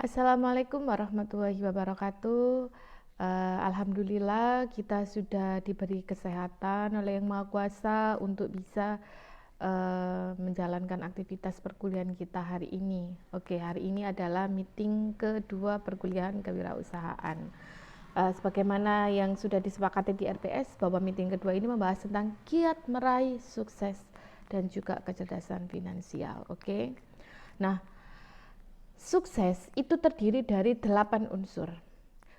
Assalamualaikum warahmatullahi wabarakatuh. Alhamdulillah kita sudah diberi kesehatan oleh Yang Maha Kuasa untuk bisa menjalankan aktivitas perkuliahan kita hari ini. Oke, hari ini adalah meeting kedua perkuliahan kewirausahaan. Sebagaimana yang sudah disepakati di RPS bahwa meeting kedua ini membahas tentang kiat meraih sukses dan juga kecerdasan finansial. Oke. Nah, sukses itu terdiri dari 8 unsur.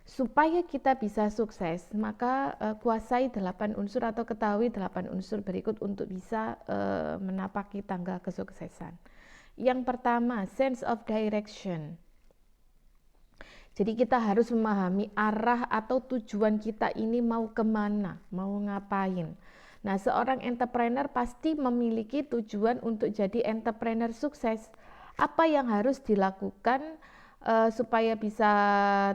Supaya kita bisa sukses, maka kuasai 8 unsur atau ketahui 8 unsur berikut untuk bisa menapaki tangga kesuksesan. Yang pertama, sense of direction. Jadi kita harus memahami arah atau tujuan kita ini mau kemana, mau ngapain. Nah, seorang entrepreneur pasti memiliki tujuan untuk jadi entrepreneur sukses. Apa yang harus dilakukan supaya bisa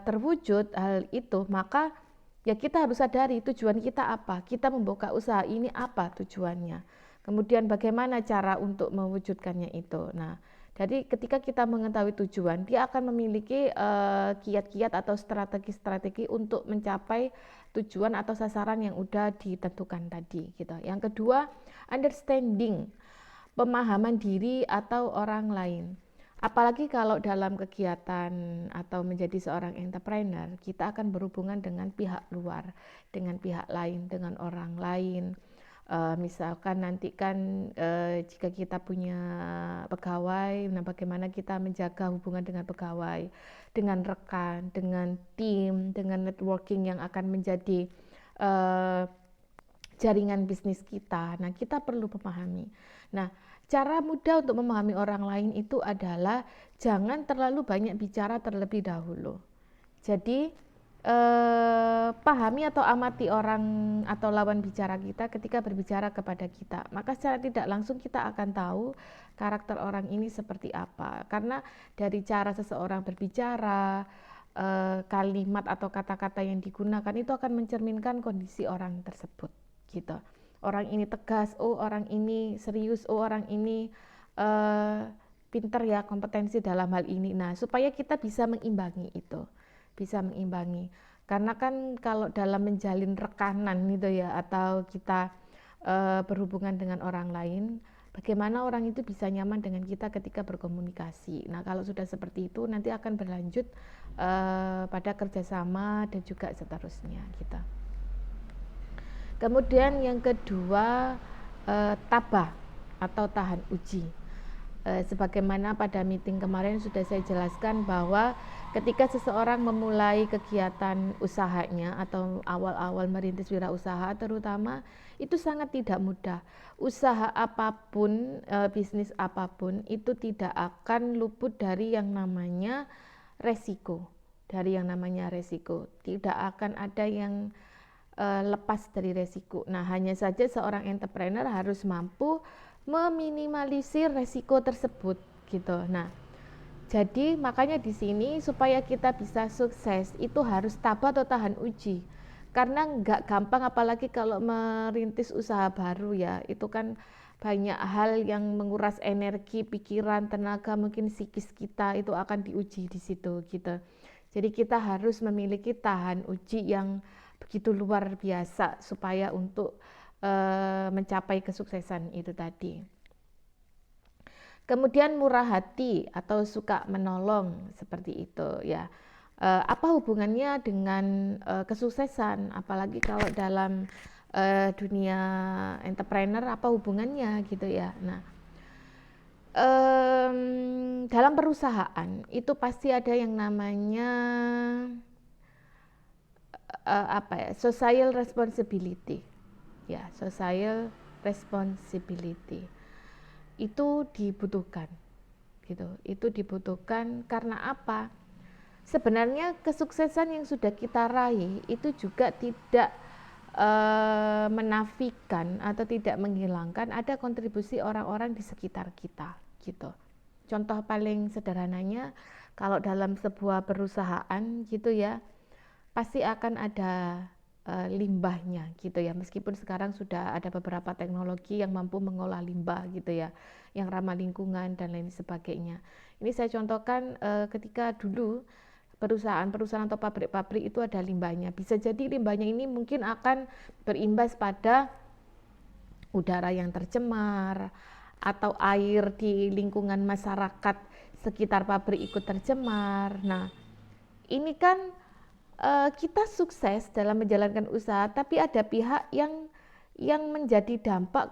terwujud hal itu? Maka ya kita harus sadari tujuan kita apa. Kita membuka usaha ini apa tujuannya. Kemudian bagaimana cara untuk mewujudkannya itu. Nah, jadi ketika kita mengetahui tujuan, dia akan memiliki kiat-kiat atau strategi-strategi untuk mencapai tujuan atau sasaran yang udah ditentukan tadi gitu. Yang kedua, understanding, pemahaman diri atau orang lain. Apalagi kalau dalam kegiatan atau menjadi seorang entrepreneur, kita akan berhubungan dengan pihak luar, dengan pihak lain, dengan orang lain. Misalkan nanti kan jika kita punya pegawai, nah bagaimana kita menjaga hubungan dengan pegawai, dengan rekan, dengan tim, dengan networking yang akan menjadi uh, jaringan bisnis kita. Nah, kita perlu memahami. Nah, cara mudah untuk memahami orang lain itu adalah jangan terlalu banyak bicara terlebih dahulu. Jadi, pahami atau amati orang atau lawan bicara kita ketika berbicara kepada kita. Maka secara tidak langsung kita akan tahu karakter orang ini seperti apa. Karena dari cara seseorang berbicara, kalimat atau kata-kata yang digunakan itu akan mencerminkan kondisi orang tersebut. Gitu. Orang ini tegas, oh orang ini serius, oh orang ini pinter ya, kompetensi dalam hal ini. Nah, supaya kita bisa mengimbangi itu, bisa mengimbangi. Karena kan kalau dalam menjalin rekanan gitu ya, atau kita berhubungan dengan orang lain, bagaimana orang itu bisa nyaman dengan kita ketika berkomunikasi. Nah, kalau sudah seperti itu, nanti akan berlanjut pada kerjasama dan juga seterusnya gitu. Kemudian yang kedua, tabah atau tahan uji. Sebagaimana pada meeting kemarin sudah saya jelaskan bahwa ketika seseorang memulai kegiatan usahanya atau awal-awal merintis wirausaha terutama, itu sangat tidak mudah. Usaha apapun, bisnis apapun itu tidak akan luput dari yang namanya resiko. Dari yang namanya resiko. Tidak akan ada yang lepas dari resiko. Nah, hanya saja seorang entrepreneur harus mampu meminimalisir resiko tersebut gitu. Nah, jadi makanya di sini supaya kita bisa sukses itu harus tabah atau tahan uji. Karena nggak gampang apalagi kalau merintis usaha baru ya. Itu kan banyak hal yang menguras energi, pikiran, tenaga, mungkin psikis kita itu akan diuji di situ gitu. Jadi kita harus memiliki tahan uji yang begitu luar biasa supaya untuk mencapai kesuksesan itu tadi. Kemudian murah hati atau suka menolong seperti itu ya. Apa hubungannya dengan kesuksesan? Apalagi kalau dalam dunia entrepreneur apa hubungannya gitu ya. Nah, dalam perusahaan itu pasti ada yang namanya social responsibility. Ya, social responsibility itu dibutuhkan gitu. Itu dibutuhkan karena apa? Sebenarnya kesuksesan yang sudah kita raih itu juga tidak menafikan atau tidak menghilangkan ada kontribusi orang-orang di sekitar kita gitu. Contoh paling sederhananya kalau dalam sebuah perusahaan gitu ya, pasti akan ada limbahnya gitu ya. Meskipun sekarang sudah ada beberapa teknologi yang mampu mengolah limbah gitu ya, yang ramah lingkungan dan lain sebagainya. Ini saya contohkan ketika dulu perusahaan-perusahaan atau pabrik-pabrik itu ada limbahnya. Bisa jadi limbahnya ini mungkin akan berimbas pada udara yang tercemar atau air di lingkungan masyarakat sekitar pabrik ikut tercemar. Nah, ini kan kita sukses dalam menjalankan usaha, tapi ada pihak yang menjadi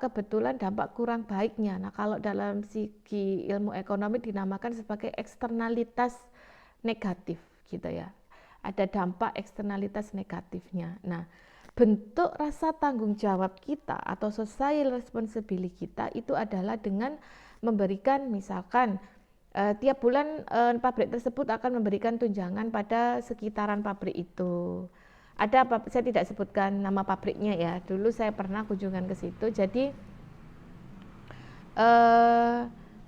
kebetulan dampak kurang baiknya. Nah, kalau dalam segi ilmu ekonomi dinamakan sebagai eksternalitas negatif gitu ya. Ada dampak eksternalitas negatifnya. Nah, bentuk rasa tanggung jawab kita atau social responsibility kita itu adalah dengan memberikan misalkan tiap bulan pabrik tersebut akan memberikan tunjangan pada sekitaran pabrik itu. Ada saya tidak sebutkan nama pabriknya ya. Dulu saya pernah kunjungan ke situ. Jadi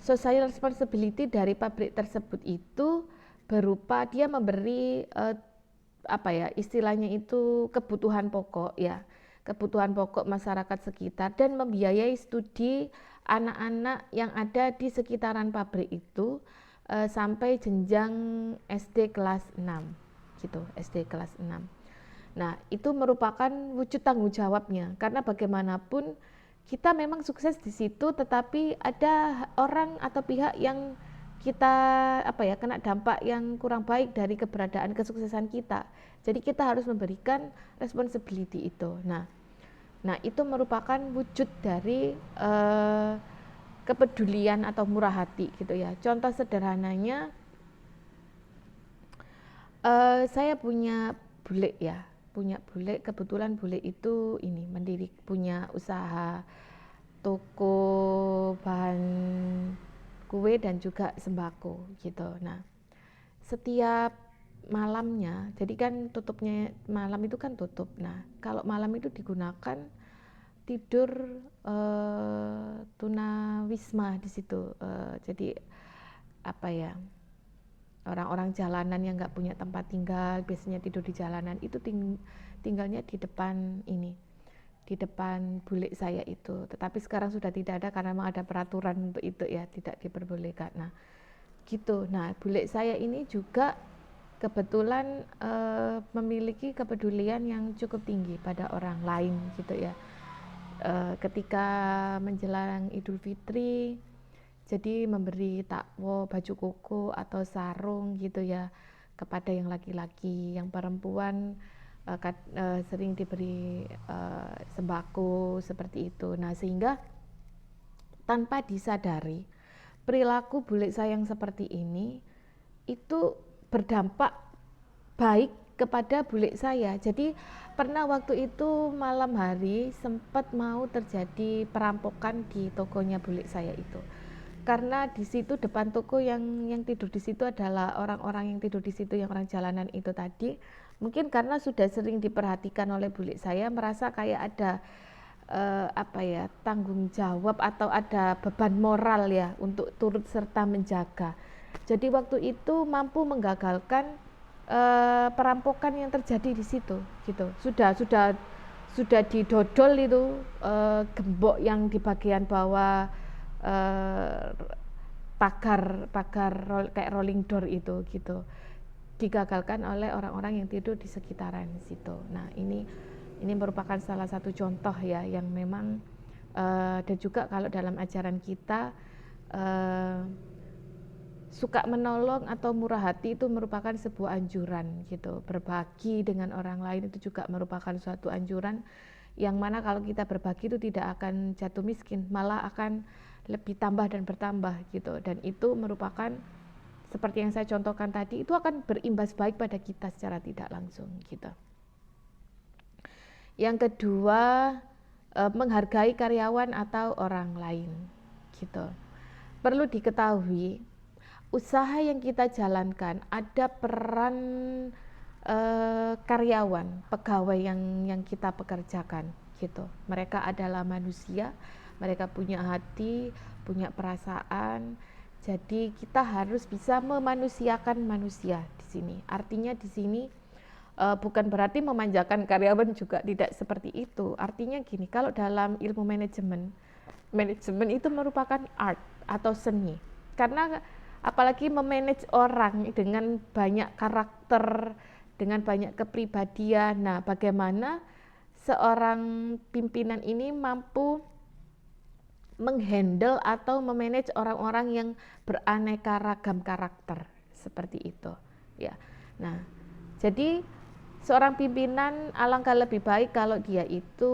social responsibility dari pabrik tersebut itu berupa dia memberi istilahnya itu kebutuhan pokok ya. Kebutuhan pokok masyarakat sekitar dan membiayai studi anak-anak yang ada di sekitaran pabrik itu sampai jenjang SD kelas 6 gitu, SD kelas 6. Nah, itu merupakan wujud tanggung jawabnya karena bagaimanapun kita memang sukses di situ, tetapi ada orang atau pihak yang kita kena dampak yang kurang baik dari keberadaan kesuksesan kita. Jadi kita harus memberikan responsibility itu. Nah itu merupakan wujud dari kepedulian atau murah hati gitu ya. Contoh sederhananya, saya punya bule ya, kebetulan bule itu punya usaha toko bahan kue dan juga sembako gitu. Nah, setiap malamnya, jadi kan tutupnya malam itu kan tutup. Nah, kalau malam itu digunakan tidur tunawisma di situ. Jadi orang-orang jalanan yang nggak punya tempat tinggal biasanya tidur di jalanan itu tinggalnya di depan bule saya itu. Tetapi sekarang sudah tidak ada karena memang ada peraturan untuk itu ya, tidak diperbolehkan. Nah, gitu. Nah, bule saya ini juga kebetulan memiliki kepedulian yang cukup tinggi pada orang lain gitu ya. Ketika menjelang Idul Fitri, jadi memberi takwo, baju koko atau sarung gitu ya kepada yang laki-laki, yang perempuan sering diberi sembako seperti itu. Nah, sehingga tanpa disadari perilaku bule saya yang seperti ini itu berdampak baik kepada bule saya. Jadi pernah waktu itu malam hari sempat mau terjadi perampokan di tokonya bule saya itu. Karena di situ depan toko yang tidur di situ adalah orang-orang yang tidur di situ, yang orang jalanan itu tadi. Mungkin karena sudah sering diperhatikan oleh bule saya, merasa kayak ada tanggung jawab atau ada beban moral ya untuk turut serta menjaga. Jadi waktu itu mampu menggagalkan perampokan yang terjadi di situ gitu. Sudah didodol itu gembok yang di bagian bawah pagar kayak rolling door itu gitu, digagalkan oleh orang-orang yang tidur di sekitaran situ. Nah, ini merupakan salah satu contoh ya yang memang dan juga kalau dalam ajaran kita suka menolong atau murah hati itu merupakan sebuah anjuran gitu. Berbagi dengan orang lain itu juga merupakan suatu anjuran yang mana kalau kita berbagi itu tidak akan jatuh miskin, malah akan lebih tambah dan bertambah gitu. Dan itu merupakan seperti yang saya contohkan tadi, itu akan berimbas baik pada kita secara tidak langsung gitu. Yang kedua, menghargai karyawan atau orang lain gitu. Perlu diketahui, usaha yang kita jalankan ada peran karyawan, pegawai yang kita pekerjakan gitu. Mereka adalah manusia, mereka punya hati, punya perasaan. Jadi kita harus bisa memanusiakan manusia di sini. Artinya di sini bukan berarti memanjakan karyawan juga, tidak seperti itu. Artinya gini, kalau dalam ilmu manajemen itu merupakan art atau seni. Karena apalagi memanage orang dengan banyak karakter, dengan banyak kepribadian. Nah, bagaimana seorang pimpinan ini mampu menghandle atau memanage orang-orang yang beraneka ragam karakter seperti itu, ya. Nah, jadi seorang pimpinan alangkah lebih baik kalau dia itu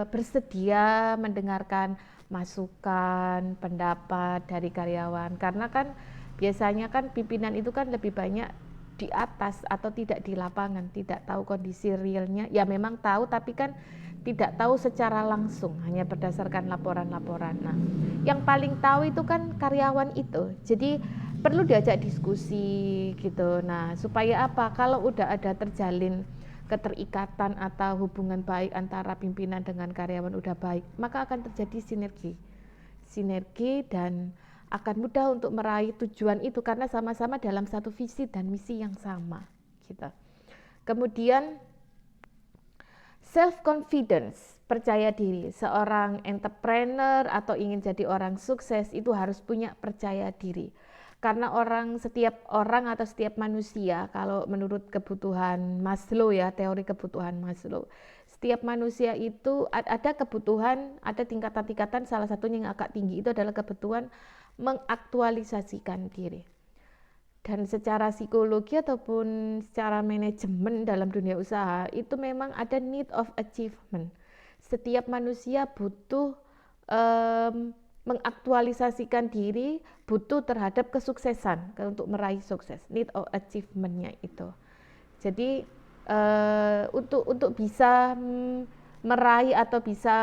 bersedia mendengarkan masukan, pendapat dari karyawan, karena kan biasanya kan pimpinan itu kan lebih banyak di atas atau tidak di lapangan, tidak tahu kondisi realnya. Ya memang tahu, tapi kan tidak tahu secara langsung, hanya berdasarkan laporan-laporan. Nah, yang paling tahu itu kan karyawan itu. Jadi perlu diajak diskusi gitu. Nah, supaya apa? Kalau udah ada terjalin keterikatan atau hubungan baik antara pimpinan dengan karyawan udah baik, maka akan terjadi sinergi dan akan mudah untuk meraih tujuan itu karena sama-sama dalam satu visi dan misi yang sama gitu. Kemudian self confidence, percaya diri. Seorang entrepreneur atau ingin jadi orang sukses itu harus punya percaya diri. Karena setiap orang atau setiap manusia, kalau menurut kebutuhan Maslow ya, teori kebutuhan Maslow, setiap manusia itu ada kebutuhan, ada tingkatan-tingkatan, salah satunya yang agak tinggi itu adalah kebutuhan mengaktualisasikan diri. Dan secara psikologi ataupun secara manajemen dalam dunia usaha itu memang ada need of achievement. Setiap manusia butuh mengaktualisasikan diri, butuh terhadap kesuksesan untuk meraih sukses, need of achievement-nya itu. Jadi untuk bisa meraih atau bisa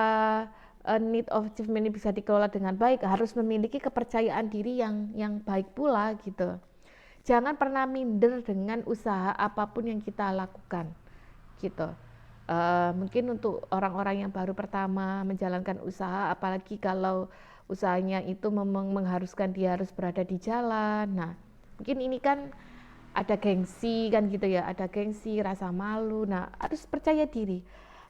need of achievement ini bisa dikelola dengan baik, harus memiliki kepercayaan diri yang baik pula gitu. Jangan pernah minder dengan usaha apapun yang kita lakukan gitu. Mungkin untuk orang-orang yang baru pertama menjalankan usaha, apalagi kalau usahanya itu mengharuskan dia harus berada di jalan. Nah, mungkin ini kan ada gengsi kan gitu ya, ada gengsi, rasa malu. Nah, harus percaya diri.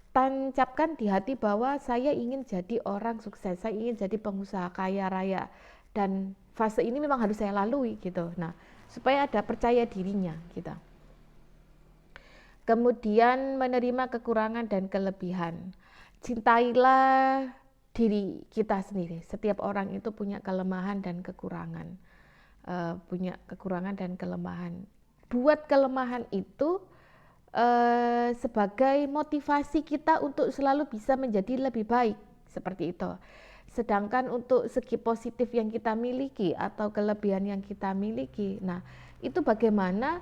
Tancapkan di hati bahwa saya ingin jadi orang sukses, saya ingin jadi pengusaha kaya raya, dan fase ini memang harus saya lalui gitu. Nah, supaya ada percaya dirinya gitu. Kemudian menerima kekurangan dan kelebihan. Cintailah diri kita sendiri. Setiap orang itu punya kelemahan dan kekurangan. Punya kekurangan dan kelemahan. Buat kelemahan itu sebagai motivasi kita untuk selalu bisa menjadi lebih baik. Seperti itu. Sedangkan untuk segi positif yang kita miliki atau kelebihan yang kita miliki, nah itu bagaimana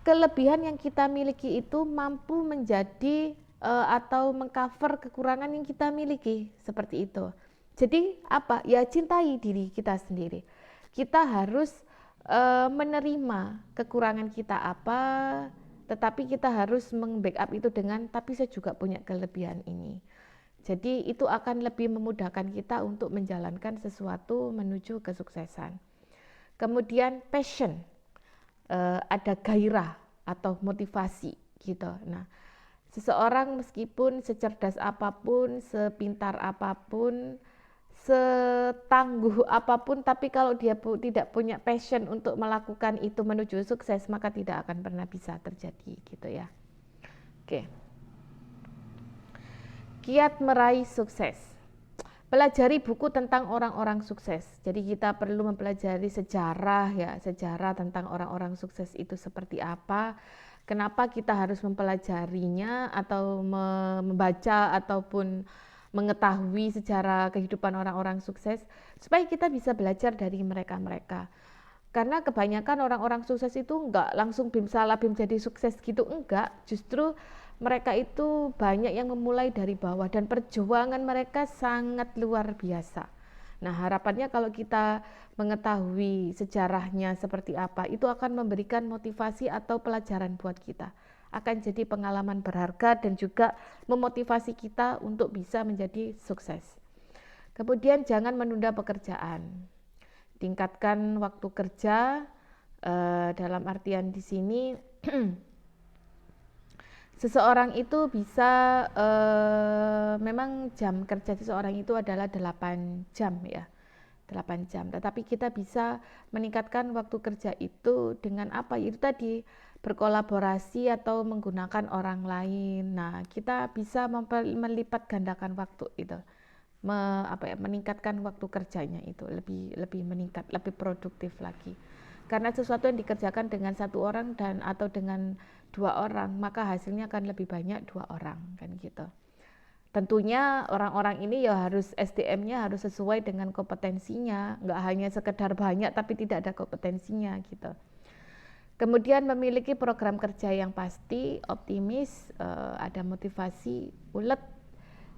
kelebihan yang kita miliki itu mampu menjadi atau mengcover kekurangan yang kita miliki, seperti itu. Jadi apa? Ya cintai diri kita sendiri. Kita harus menerima kekurangan kita apa, tetapi kita harus meng-backup itu dengan tapi saya juga punya kelebihan ini. Jadi itu akan lebih memudahkan kita untuk menjalankan sesuatu menuju kesuksesan. Kemudian passion, ada gairah atau motivasi gitu. Nah, seseorang meskipun secerdas apapun, sepintar apapun, setangguh apapun, tapi kalau dia tidak punya passion untuk melakukan itu menuju sukses, maka tidak akan pernah bisa terjadi gitu ya. Oke. Kiat meraih sukses. Pelajari buku tentang orang-orang sukses. Jadi kita perlu mempelajari sejarah ya, sejarah tentang orang-orang sukses itu seperti apa. Kenapa kita harus mempelajarinya atau membaca ataupun mengetahui sejarah kehidupan orang-orang sukses supaya kita bisa belajar dari mereka-mereka. Karena kebanyakan orang-orang sukses itu enggak langsung bim salah bim jadi sukses gitu, enggak. Justru mereka itu banyak yang memulai dari bawah dan perjuangan mereka sangat luar biasa. Nah, harapannya kalau kita mengetahui sejarahnya seperti apa, itu akan memberikan motivasi atau pelajaran buat kita. Akan jadi pengalaman berharga dan juga memotivasi kita untuk bisa menjadi sukses. Kemudian jangan menunda pekerjaan. Tingkatkan waktu kerja, dalam artian di sini Seseorang itu bisa memang jam kerja seseorang itu adalah 8 jam ya. 8 jam. Tetapi kita bisa meningkatkan waktu kerja itu dengan apa? Itu tadi berkolaborasi atau menggunakan orang lain. Nah, kita bisa melipat gandakan waktu itu. Meningkatkan waktu kerjanya itu lebih meningkat, lebih produktif lagi. Karena sesuatu yang dikerjakan dengan satu orang dan atau dengan 2 orang, maka hasilnya akan lebih banyak 2 orang kan gitu. Tentunya orang-orang ini ya harus SDM-nya harus sesuai dengan kompetensinya, nggak hanya sekedar banyak tapi tidak ada kompetensinya gitu. Kemudian memiliki program kerja yang pasti, optimis, ada motivasi, ulet,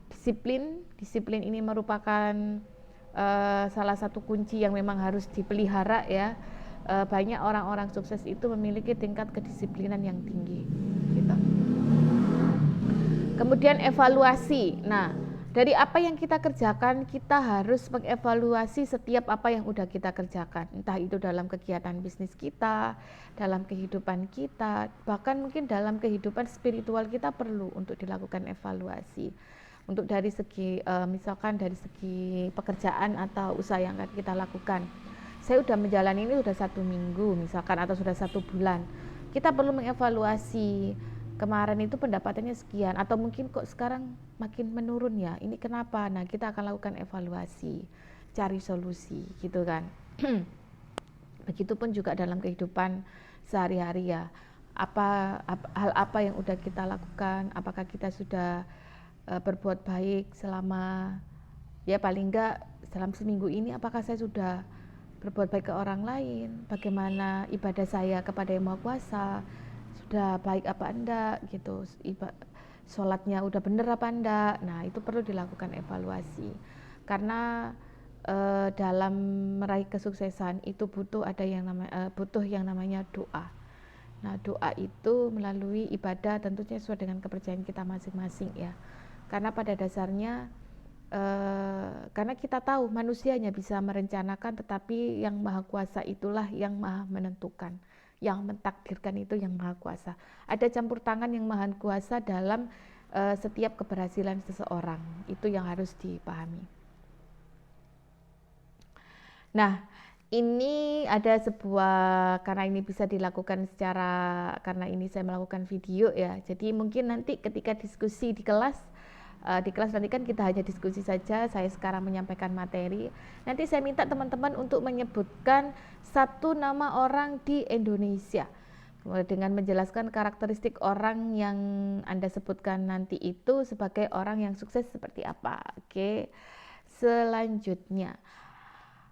disiplin. Disiplin ini merupakan salah satu kunci yang memang harus dipelihara ya. Banyak orang-orang sukses itu memiliki tingkat kedisiplinan yang tinggi gitu. Kemudian evaluasi. Nah, dari apa yang kita kerjakan, kita harus mengevaluasi setiap apa yang udah kita kerjakan. Entah itu dalam kegiatan bisnis kita, dalam kehidupan kita, bahkan mungkin dalam kehidupan spiritual kita perlu untuk dilakukan evaluasi. Untuk dari segi, misalkan dari segi pekerjaan atau usaha yang akan kita lakukan. Saya udah menjalani ini sudah 1 minggu misalkan atau sudah 1 bulan. Kita perlu mengevaluasi kemarin itu pendapatannya sekian atau mungkin kok sekarang makin menurun ya, ini kenapa? Nah, kita akan lakukan evaluasi, cari solusi gitu kan. Begitupun juga dalam kehidupan sehari-hari ya, hal apa yang udah kita lakukan, apakah kita sudah berbuat baik selama ya paling enggak dalam seminggu ini, apakah saya sudah berbuat baik ke orang lain, bagaimana ibadah saya kepada Yang Maha Kuasa, sudah baik apa enggak gitu, sholatnya udah bener apa enggak. Nah, itu perlu dilakukan evaluasi karena dalam meraih kesuksesan itu butuh yang namanya doa. Nah, doa itu melalui ibadah tentunya sesuai dengan kepercayaan kita masing-masing ya, karena pada dasarnya karena kita tahu manusianya bisa merencanakan, tetapi yang Maha Kuasa itulah yang maha menentukan, yang mentakdirkan itu yang Maha Kuasa. Ada campur tangan yang Maha Kuasa dalam setiap keberhasilan seseorang, itu yang harus dipahami. Nah, ini ada sebuah, karena ini bisa dilakukan karena ini saya melakukan video ya, jadi mungkin nanti ketika diskusi di kelas nanti kan kita hanya diskusi saja, saya sekarang menyampaikan materi. Nanti saya minta teman-teman untuk menyebutkan 1 nama orang di Indonesia dengan menjelaskan karakteristik orang yang Anda sebutkan nanti itu sebagai orang yang sukses seperti apa. Oke. Selanjutnya,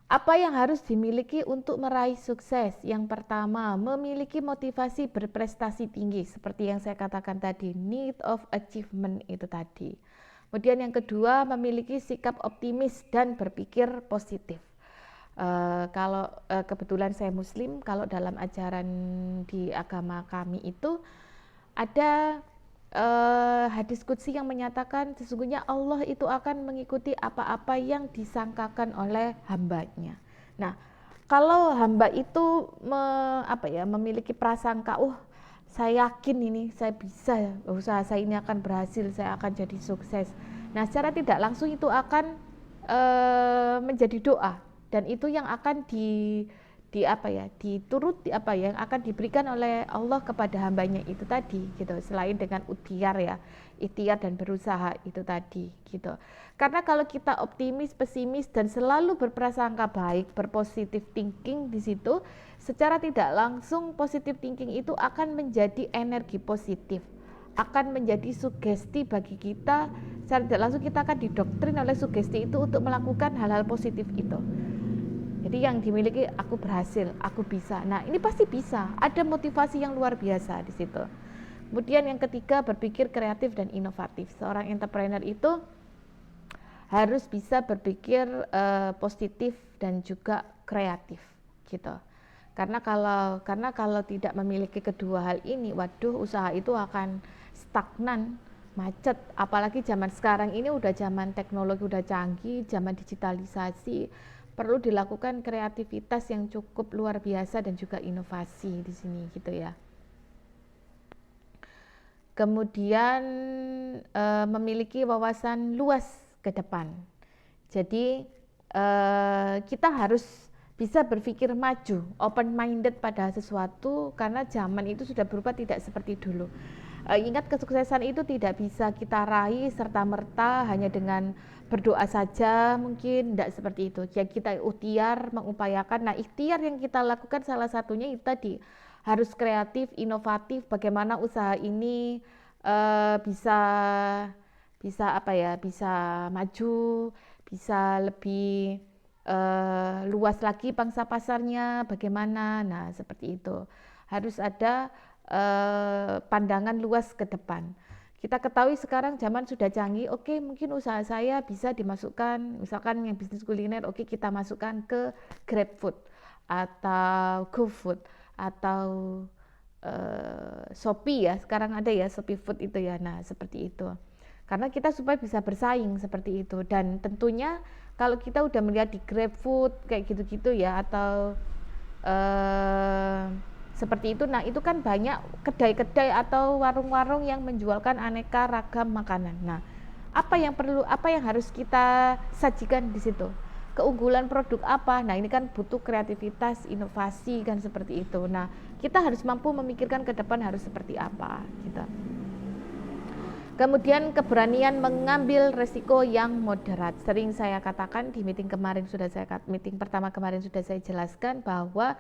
apa yang harus dimiliki untuk meraih sukses? Yang pertama, memiliki motivasi berprestasi tinggi, seperti yang saya katakan tadi, need of achievement itu tadi. Kemudian yang kedua, memiliki sikap optimis dan berpikir positif. Kalau kebetulan saya Muslim, kalau dalam ajaran di agama kami itu ada hadis qudsi yang menyatakan sesungguhnya Allah itu akan mengikuti apa-apa yang disangkakan oleh hambanya. Nah, kalau hamba itu memiliki prasangka, saya yakin ini saya bisa, usaha saya ini akan berhasil, saya akan jadi sukses. Nah, secara tidak langsung itu akan menjadi doa, dan itu yang akan yang akan diberikan oleh Allah kepada hambanya itu tadi gitu, selain dengan ikhtiar dan berusaha itu tadi gitu. Karena kalau kita optimis, pesimis dan selalu berprasangka baik, berpositif thinking di situ, secara tidak langsung positif thinking itu akan menjadi energi positif, akan menjadi sugesti bagi kita. Secara tidak langsung kita akan didoktrin oleh sugesti itu untuk melakukan hal-hal positif itu. Jadi yang dimiliki, aku berhasil, aku bisa. Nah, ini pasti bisa. Ada motivasi yang luar biasa di situ. Kemudian yang ketiga, berpikir kreatif dan inovatif. Seorang entrepreneur itu harus bisa berpikir positif dan juga kreatif gitu. Karena kalau tidak memiliki kedua hal ini, waduh, usaha itu akan stagnan, macet. Apalagi zaman sekarang ini udah zaman teknologi udah canggih, zaman digitalisasi. Perlu dilakukan kreativitas yang cukup luar biasa dan juga inovasi di sini gitu ya. kemudian memiliki wawasan luas ke depan. Jadi kita harus bisa berpikir maju, open minded pada sesuatu, karena zaman itu sudah berubah, tidak seperti dulu. Ingat, kesuksesan itu tidak bisa kita raih serta-merta hanya dengan berdoa saja, mungkin tidak seperti itu. Jadi kita ikhtiar, mengupayakan. Nah, ikhtiar yang kita lakukan salah satunya itu tadi, harus kreatif, inovatif, bagaimana usaha ini bisa bisa maju, bisa lebih luas lagi pangsa pasarnya, bagaimana. Nah, seperti itu. Harus ada pandangan luas ke depan. Kita ketahui sekarang zaman sudah canggih, oke, mungkin usaha saya bisa dimasukkan, misalkan yang bisnis kuliner, oke, kita masukkan ke GrabFood atau GoFood atau Shopee ya, sekarang ada ya Shopee Food itu ya. Nah, seperti itu. Karena kita supaya bisa bersaing seperti itu. Dan tentunya kalau kita udah melihat di GrabFood kayak gitu-gitu ya, atau seperti itu, nah itu kan banyak kedai-kedai atau warung-warung yang menjualkan aneka ragam makanan. Nah, apa yang harus kita sajikan di situ? Keunggulan produk apa? Nah, ini kan butuh kreativitas, inovasi kan, seperti itu. Nah, kita harus mampu memikirkan ke depan harus seperti apa gitu. Kemudian keberanian mengambil resiko yang moderat. Sering saya katakan di meeting pertama kemarin sudah saya jelaskan bahwa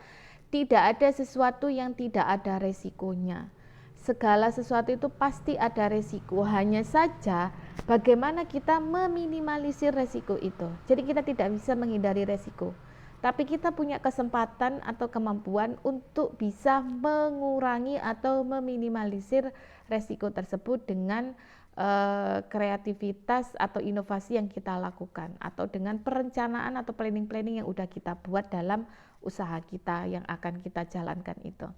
tidak ada sesuatu yang tidak ada resikonya. Segala sesuatu itu pasti ada resiko. Hanya saja bagaimana kita meminimalisir resiko itu. Jadi kita tidak bisa menghindari resiko, tapi kita punya kesempatan atau kemampuan untuk bisa mengurangi atau meminimalisir resiko tersebut dengan kreativitas atau inovasi yang kita lakukan, atau dengan perencanaan atau planning yang udah kita buat dalam usaha kita yang akan kita jalankan itu.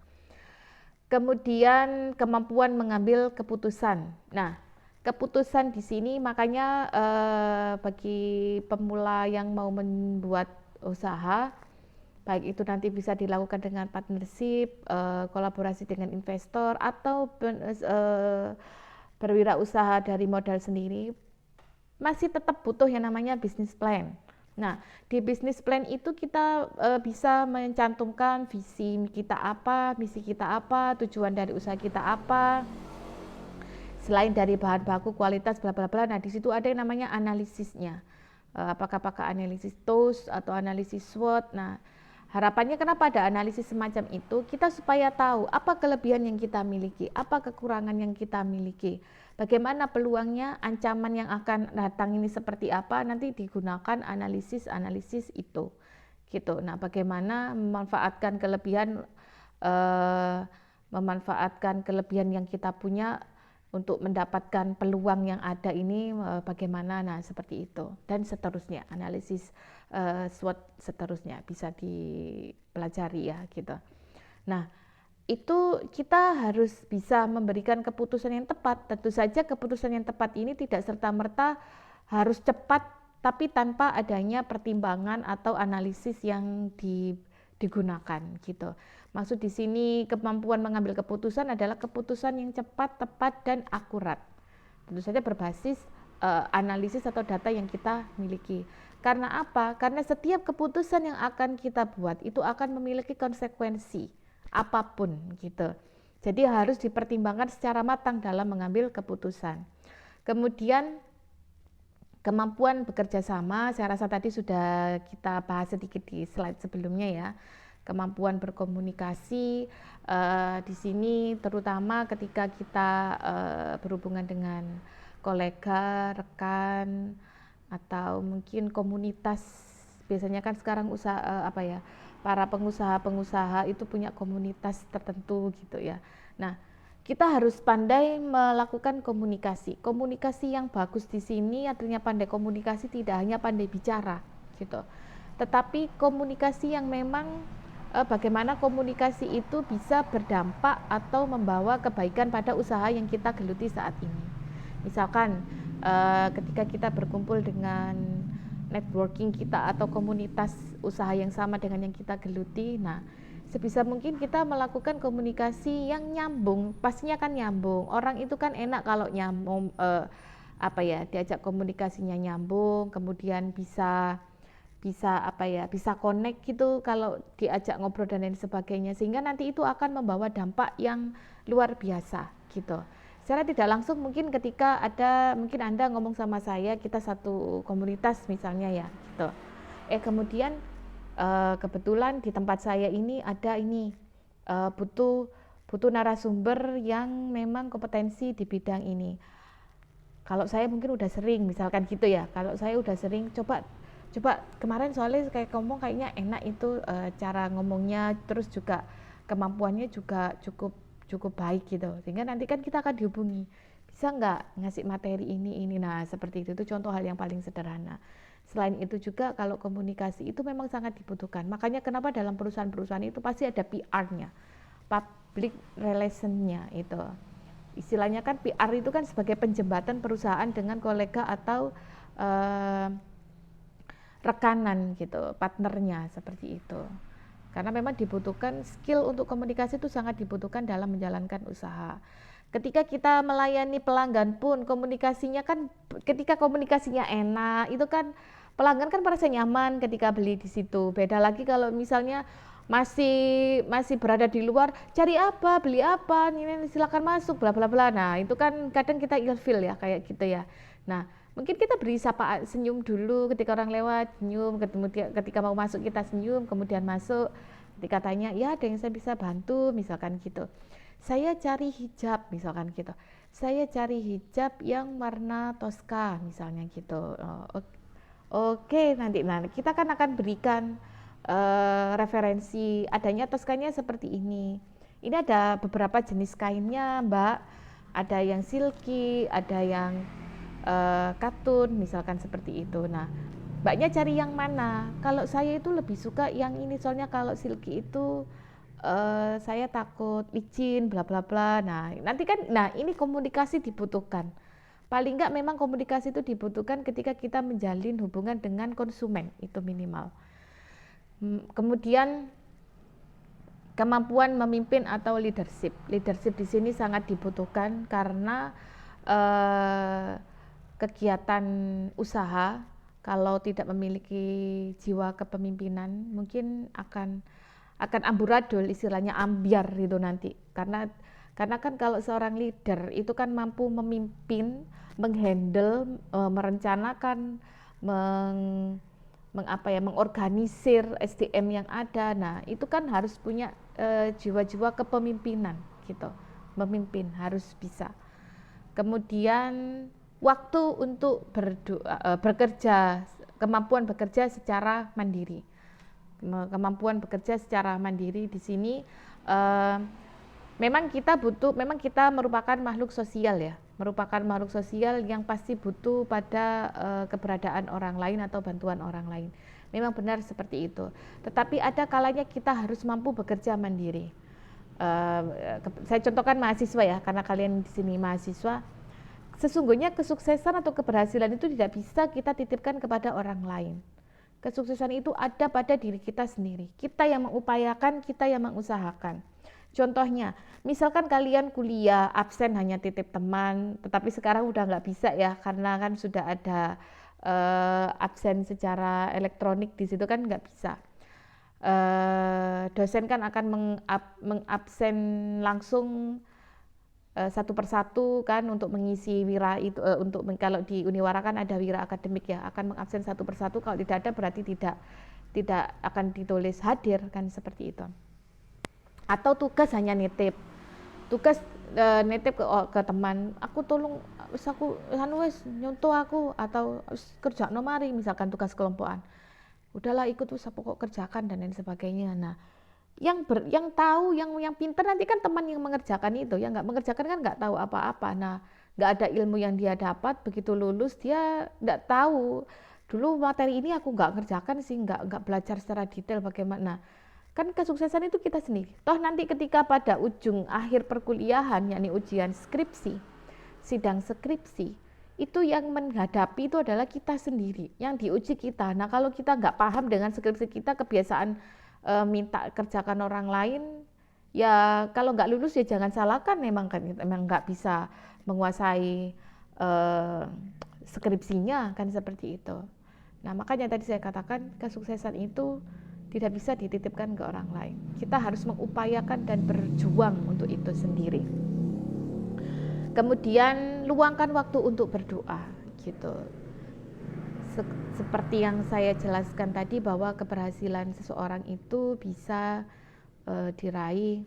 Kemudian kemampuan mengambil keputusan. Nah, keputusan di sini makanya bagi pemula yang mau membuat usaha, baik itu nanti bisa dilakukan dengan partnership, kolaborasi dengan investor, atau berwirausaha dari modal sendiri, masih tetap butuh yang namanya business plan. Nah, di business plan itu kita bisa mencantumkan visi kita apa, misi kita apa, tujuan dari usaha kita apa, selain dari bahan baku, kualitas, bla bla bla. Nah, di situ ada yang namanya analisisnya. Apakah pakai analisis TOS atau analisis SWOT. Nah, harapannya kenapa ada analisis semacam itu? Kita supaya tahu apa kelebihan yang kita miliki, apa kekurangan yang kita miliki, bagaimana peluangnya, ancaman yang akan datang ini seperti apa, nanti digunakan analisis itu. Gitu. Nah, bagaimana memanfaatkan kelebihan yang kita punya untuk mendapatkan peluang yang ada ini, bagaimana, nah seperti itu, dan seterusnya, analisis SWOT seterusnya bisa dipelajari ya gitu. Nah, itu kita harus bisa memberikan keputusan yang tepat. Tentu saja keputusan yang tepat ini tidak serta-merta harus cepat, tapi tanpa adanya pertimbangan atau analisis yang digunakan gitu. Maksud di sini kemampuan mengambil keputusan adalah keputusan yang cepat, tepat, dan akurat. Tentu saja berbasis analisis atau data yang kita miliki. Karena apa? Karena setiap keputusan yang akan kita buat itu akan memiliki konsekuensi apapun gitu. Jadi harus dipertimbangkan secara matang dalam mengambil keputusan. Kemudian kemampuan bekerja sama, saya rasa tadi sudah kita bahas sedikit di slide sebelumnya ya. Kemampuan berkomunikasi di sini terutama ketika kita berhubungan dengan kolega, rekan, atau mungkin komunitas. Biasanya kan sekarang para pengusaha itu punya komunitas tertentu gitu ya. Nah, kita harus pandai melakukan komunikasi. Komunikasi yang bagus di sini artinya pandai komunikasi, tidak hanya pandai bicara gitu, tetapi komunikasi yang memang bagaimana komunikasi itu bisa berdampak atau membawa kebaikan pada usaha yang kita geluti saat ini. Misalkan ketika kita berkumpul dengan networking kita atau komunitas usaha yang sama dengan yang kita geluti, nah sebisa mungkin kita melakukan komunikasi yang nyambung, pastinya kan nyambung. Orang itu kan enak kalau nyambung, diajak komunikasinya nyambung, kemudian bisa bisa connect gitu kalau diajak ngobrol dan lain sebagainya, sehingga nanti itu akan membawa dampak yang luar biasa gitu. Secara tidak langsung mungkin ketika mungkin Anda ngomong sama saya, kita satu komunitas misalnya ya gitu. Kemudian kebetulan di tempat saya ini ada butuh narasumber yang memang kompetensi di bidang ini. Kalau saya mungkin udah sering misalkan gitu ya, kalau saya udah sering coba kemarin soalnya kayak ngomong kayaknya enak itu, cara ngomongnya, terus juga kemampuannya juga cukup baik gitu, sehingga nanti kan kita akan dihubungi, bisa nggak ngasih materi ini. Nah seperti itu contoh hal yang paling sederhana. Selain itu juga kalau komunikasi itu memang sangat dibutuhkan, makanya kenapa dalam perusahaan-perusahaan itu pasti ada PR-nya, public relation-nya itu. Istilahnya kan PR itu kan sebagai penjembatan perusahaan dengan kolega atau rekanan gitu, partnernya seperti itu. Karena memang dibutuhkan skill untuk komunikasi, itu sangat dibutuhkan dalam menjalankan usaha. Ketika kita melayani pelanggan pun komunikasinya kan, ketika komunikasinya enak itu kan pelanggan kan merasa nyaman ketika beli di situ. Beda lagi kalau misalnya masih berada di luar, cari apa, beli apa, ini silakan masuk, bla bla bla. Nah itu kan kadang kita ilfil ya kayak gitu ya. Nah mungkin kita beri sapaan, senyum dulu ketika orang lewat, senyum, kemudian ketika mau masuk kita senyum, kemudian masuk, ketika tanya, ya ada yang saya bisa bantu, misalkan gitu. Saya cari hijab, misalkan gitu. Saya cari hijab yang warna toska, misalnya gitu. Oke, nanti kita kan akan berikan referensi, adanya toskanya seperti ini. Ini ada beberapa jenis kainnya, Mbak. Ada yang silky, ada yang katun misalkan seperti itu. Nah mbaknya cari yang mana? Kalau saya itu lebih suka yang ini, soalnya kalau silky itu saya takut licin bla bla bla. Nah nanti kan, ini komunikasi dibutuhkan, paling enggak memang komunikasi itu dibutuhkan ketika kita menjalin hubungan dengan konsumen, itu minimal. Kemudian kemampuan memimpin atau leadership di sini sangat dibutuhkan, karena kegiatan usaha kalau tidak memiliki jiwa kepemimpinan mungkin akan amburadul, istilahnya ambiar itu nanti, karena kan kalau seorang leader itu kan mampu memimpin, menghandle, merencanakan, mengorganisir SDM yang ada. Nah itu kan harus punya jiwa-jiwa kepemimpinan gitu, memimpin harus bisa. Kemudian waktu untuk bekerja, kemampuan bekerja secara mandiri. Kemampuan bekerja secara mandiri di sini memang kita merupakan makhluk sosial ya, yang pasti butuh pada keberadaan orang lain atau bantuan orang lain. Memang benar seperti itu. Tetapi ada kalanya kita harus mampu bekerja mandiri. Saya contohkan mahasiswa ya, karena kalian di sini mahasiswa. Sesungguhnya kesuksesan atau keberhasilan itu tidak bisa kita titipkan kepada orang lain. Kesuksesan itu ada pada diri kita sendiri. Kita yang mengupayakan, kita yang mengusahakan. Contohnya, misalkan kalian kuliah absen hanya titip teman, tetapi sekarang udah nggak bisa ya, karena kan sudah ada absen secara elektronik, di situ kan nggak bisa. Dosen kan akan mengabsen langsung satu persatu kan, untuk mengisi wira itu, kalau di Uniwara kan ada wira akademik ya, akan mengabsen satu persatu, kalau tidak ada berarti tidak akan ditulis hadir kan, seperti itu. Atau tugas hanya nitip ke teman, aku tolong nyontoh aku, atau kerja nomari, misalkan tugas kelompokan, udahlah ikut pokok kerjakan dan lain sebagainya. Nah yang tahu, yang pintar nanti kan teman yang mengerjakan itu, yang nggak mengerjakan kan nggak tahu apa-apa. Nah nggak ada ilmu yang dia dapat, begitu lulus dia nggak tahu, dulu materi ini aku nggak ngerjakan sih, nggak belajar secara detail bagaimana. Kan kesuksesan itu kita sendiri. Toh nanti ketika pada ujung akhir perkuliahan, yakni ujian skripsi, sidang skripsi, itu yang menghadapi itu adalah kita sendiri, yang diuji kita. Nah kalau kita nggak paham dengan skripsi kita, kebiasaan minta kerjakan orang lain, ya kalau nggak lulus ya jangan salahkan, memang kan memang nggak bisa menguasai skripsinya kan seperti itu. Nah makanya tadi saya katakan kesuksesan itu tidak bisa dititipkan ke orang lain. Kita harus mengupayakan dan berjuang untuk itu sendiri. Kemudian luangkan waktu untuk berdoa gitu. Seperti yang saya jelaskan tadi bahwa keberhasilan seseorang itu bisa diraih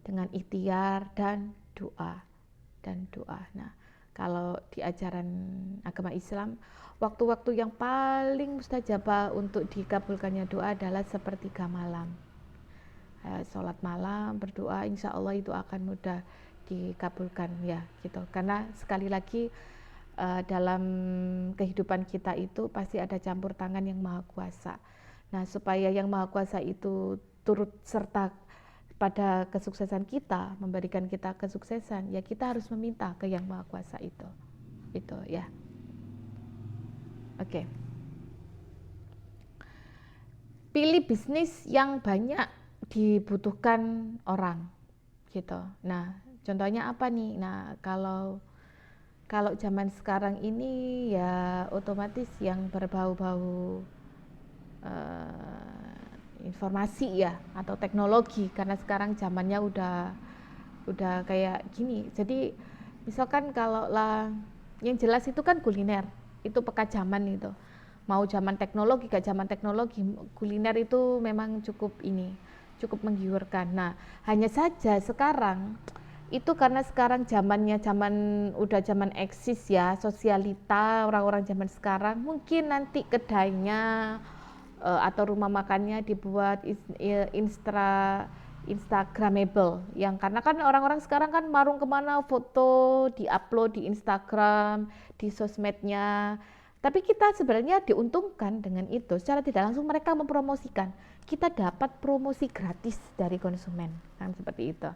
dengan ikhtiar dan doa. Nah, kalau di ajaran agama Islam, waktu-waktu yang paling mustajabah untuk dikabulkannya doa adalah sepertiga malam. Sholat malam, berdoa, insya Allah itu akan mudah dikabulkan ya gitu. Karena sekali lagi dalam kehidupan kita itu pasti ada campur tangan yang maha kuasa. Nah, supaya yang maha kuasa itu turut serta pada kesuksesan kita, memberikan kita kesuksesan, ya kita harus meminta ke yang maha kuasa itu ya. Oke. Pilih bisnis yang banyak dibutuhkan orang gitu. Nah, contohnya apa nih? Nah, kalau zaman sekarang ini ya otomatis yang berbau-bau informasi ya atau teknologi, karena sekarang zamannya udah kayak gini. Jadi misalkan kalau lah yang jelas itu kan kuliner, itu peka zaman itu. Mau zaman teknologi gak zaman teknologi, kuliner itu memang cukup cukup menggiurkan. Nah, hanya saja sekarang itu karena sekarang udah zaman eksis ya, sosialita orang-orang zaman sekarang, mungkin nanti kedainya atau rumah makannya dibuat Instagramable, yang karena kan orang-orang sekarang kan marung kemana foto diupload di Instagram, di sosmednya. Tapi kita sebenarnya diuntungkan dengan itu, secara tidak langsung mereka mempromosikan, kita dapat promosi gratis dari konsumen kan seperti itu.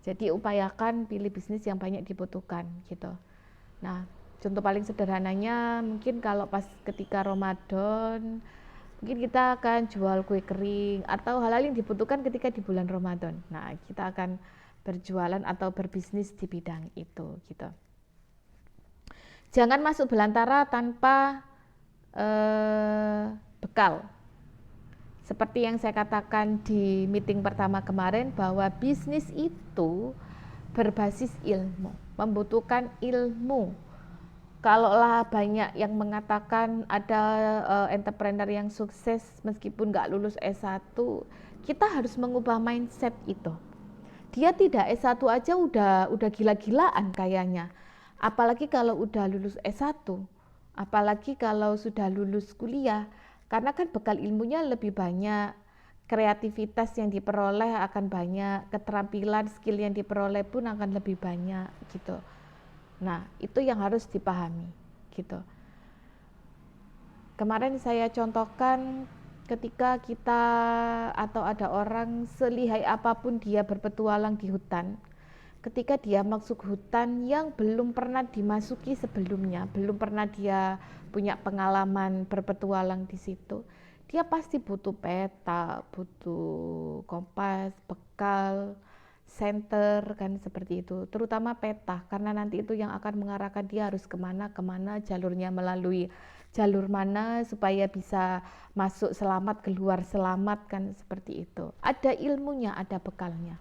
Jadi upayakan pilih bisnis yang banyak dibutuhkan gitu. Nah, contoh paling sederhananya mungkin kalau pas ketika Ramadan, mungkin kita akan jual kue kering atau hal-hal yang dibutuhkan ketika di bulan Ramadan. Nah, kita akan berjualan atau berbisnis di bidang itu gitu. Jangan masuk belantara tanpa bekal. Seperti yang saya katakan di meeting pertama kemarin, bahwa bisnis itu berbasis ilmu, membutuhkan ilmu. Kalaulah banyak yang mengatakan ada entrepreneur yang sukses meskipun nggak lulus S1, kita harus mengubah mindset itu. Dia tidak S1 aja udah gila-gilaan kayaknya. Apalagi kalau udah lulus S1, apalagi kalau sudah lulus kuliah, karena kan bekal ilmunya lebih banyak, kreativitas yang diperoleh akan banyak, keterampilan, skill yang diperoleh pun akan lebih banyak gitu. Nah, itu yang harus dipahami gitu. Kemarin saya contohkan ketika kita atau ada orang selihai apapun dia berpetualang di hutan, ketika dia masuk hutan yang belum pernah dimasuki sebelumnya, belum pernah dia punya pengalaman berpetualang di situ, dia pasti butuh peta, butuh kompas, bekal, senter kan seperti itu, terutama peta, karena nanti itu yang akan mengarahkan dia harus kemana, jalurnya melalui jalur mana supaya bisa masuk selamat, keluar selamat kan seperti itu. Ada ilmunya, ada bekalnya.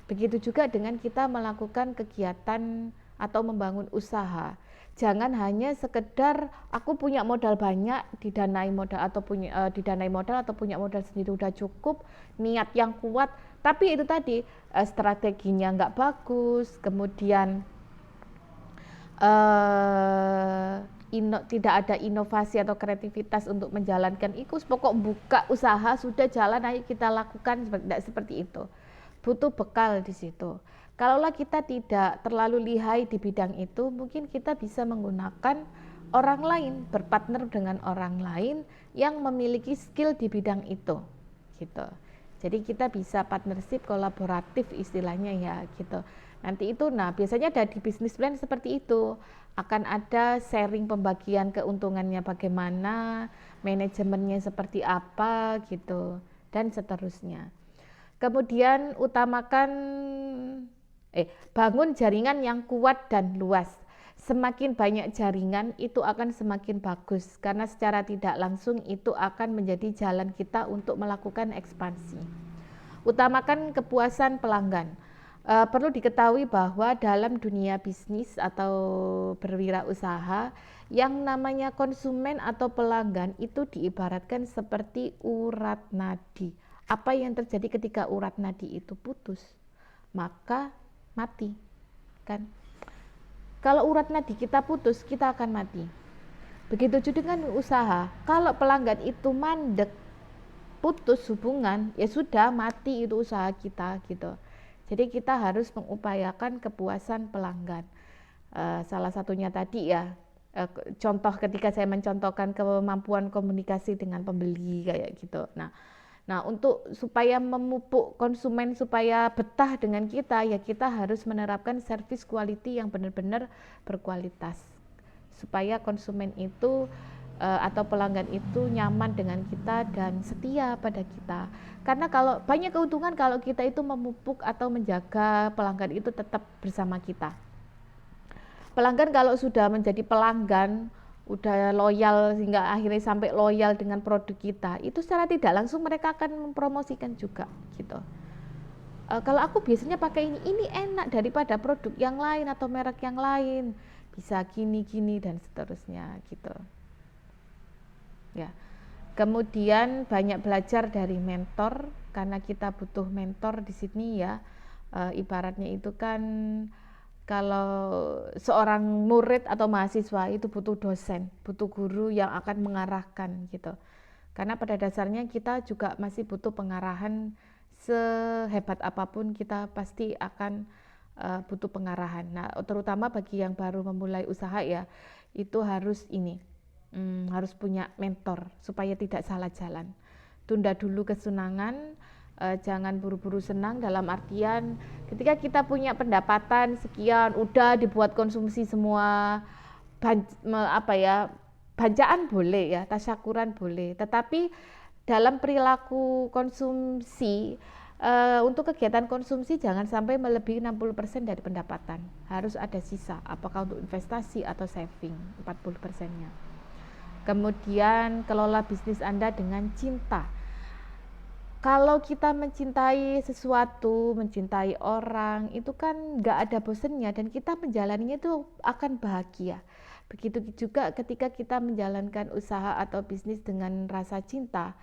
Begitu juga dengan kita melakukan kegiatan atau membangun usaha. Jangan hanya sekedar aku punya modal banyak, didanai modal atau punya modal sendiri udah cukup, niat yang kuat, tapi itu tadi strateginya nggak bagus, kemudian tidak ada inovasi atau kreativitas untuk menjalankan itu. Pokok buka usaha sudah jalan, ayo kita lakukan, tidak seperti itu. Butuh bekal di situ. Kalaulah kita tidak terlalu lihai di bidang itu, mungkin kita bisa menggunakan orang lain, berpartner dengan orang lain yang memiliki skill di bidang itu, gitu. Jadi kita bisa partnership, kolaboratif istilahnya ya, gitu. Nanti itu, nah biasanya ada di bisnis plan seperti itu, akan ada sharing pembagian keuntungannya bagaimana, manajemennya seperti apa, gitu. dan seterusnya. Kemudian bangun jaringan yang kuat dan luas. Semakin banyak jaringan itu akan semakin bagus, karena secara tidak langsung itu akan menjadi jalan kita untuk melakukan ekspansi. Utamakan kepuasan pelanggan. Perlu diketahui bahwa dalam dunia bisnis atau berwirausaha, yang namanya konsumen atau pelanggan itu diibaratkan seperti urat nadi. Apa yang terjadi ketika urat nadi itu putus? Maka mati, kan? Kalau urat nadi kita putus, kita akan mati. Begitu juga dengan usaha. Kalau pelanggan itu mandek, putus hubungan, ya sudah, mati itu usaha kita gitu. Jadi kita harus mengupayakan kepuasan pelanggan. Salah satunya tadi ya, contoh ketika saya mencontohkan kemampuan komunikasi dengan pembeli kayak gitu. Nah, untuk supaya memupuk konsumen supaya betah dengan kita, ya kita harus menerapkan service quality yang benar-benar berkualitas. Supaya konsumen itu atau pelanggan itu nyaman dengan kita dan setia pada kita. Karena kalau banyak keuntungan kalau kita itu memupuk atau menjaga pelanggan itu tetap bersama kita. Pelanggan kalau sudah menjadi pelanggan, udah loyal sehingga akhirnya sampai loyal dengan produk kita, itu secara tidak langsung mereka akan mempromosikan juga gitu. Kalau aku biasanya pakai ini enak daripada produk yang lain atau merek yang lain, bisa gini dan seterusnya gitu. Ya. Kemudian banyak belajar dari mentor, karena kita butuh mentor di sini ya. Ibaratnya itu kan kalau seorang murid atau mahasiswa itu butuh dosen, butuh guru yang akan mengarahkan gitu. Karena pada dasarnya kita juga masih butuh pengarahan, sehebat apapun kita pasti akan butuh pengarahan. Nah, terutama bagi yang baru memulai usaha ya, itu harus harus punya mentor supaya tidak salah jalan. Tunda dulu kesenangan, jangan buru-buru senang, dalam artian ketika kita punya pendapatan sekian udah dibuat konsumsi semua, bacaan boleh ya, tasyakuran boleh, tetapi dalam perilaku konsumsi, untuk kegiatan konsumsi jangan sampai melebihi 60% dari pendapatan. Harus ada sisa, apakah untuk investasi atau saving 40%-nya. Kemudian kelola bisnis Anda dengan cinta. Kalau kita mencintai sesuatu, mencintai orang, itu kan nggak ada bosennya dan kita menjalaninya itu akan bahagia. Begitu juga ketika kita menjalankan usaha atau bisnis dengan rasa cinta,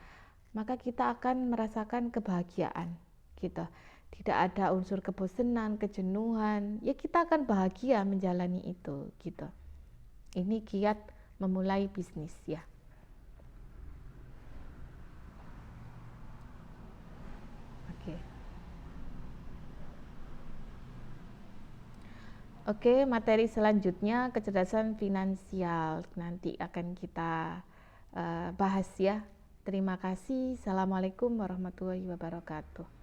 maka kita akan merasakan kebahagiaan gitu. Tidak ada unsur kebosanan, kejenuhan, ya kita akan bahagia menjalani itu gitu. Ini kiat memulai bisnis ya. Oke, materi selanjutnya kecerdasan finansial nanti akan kita bahas ya. Terima kasih. Assalamualaikum warahmatullahi wabarakatuh.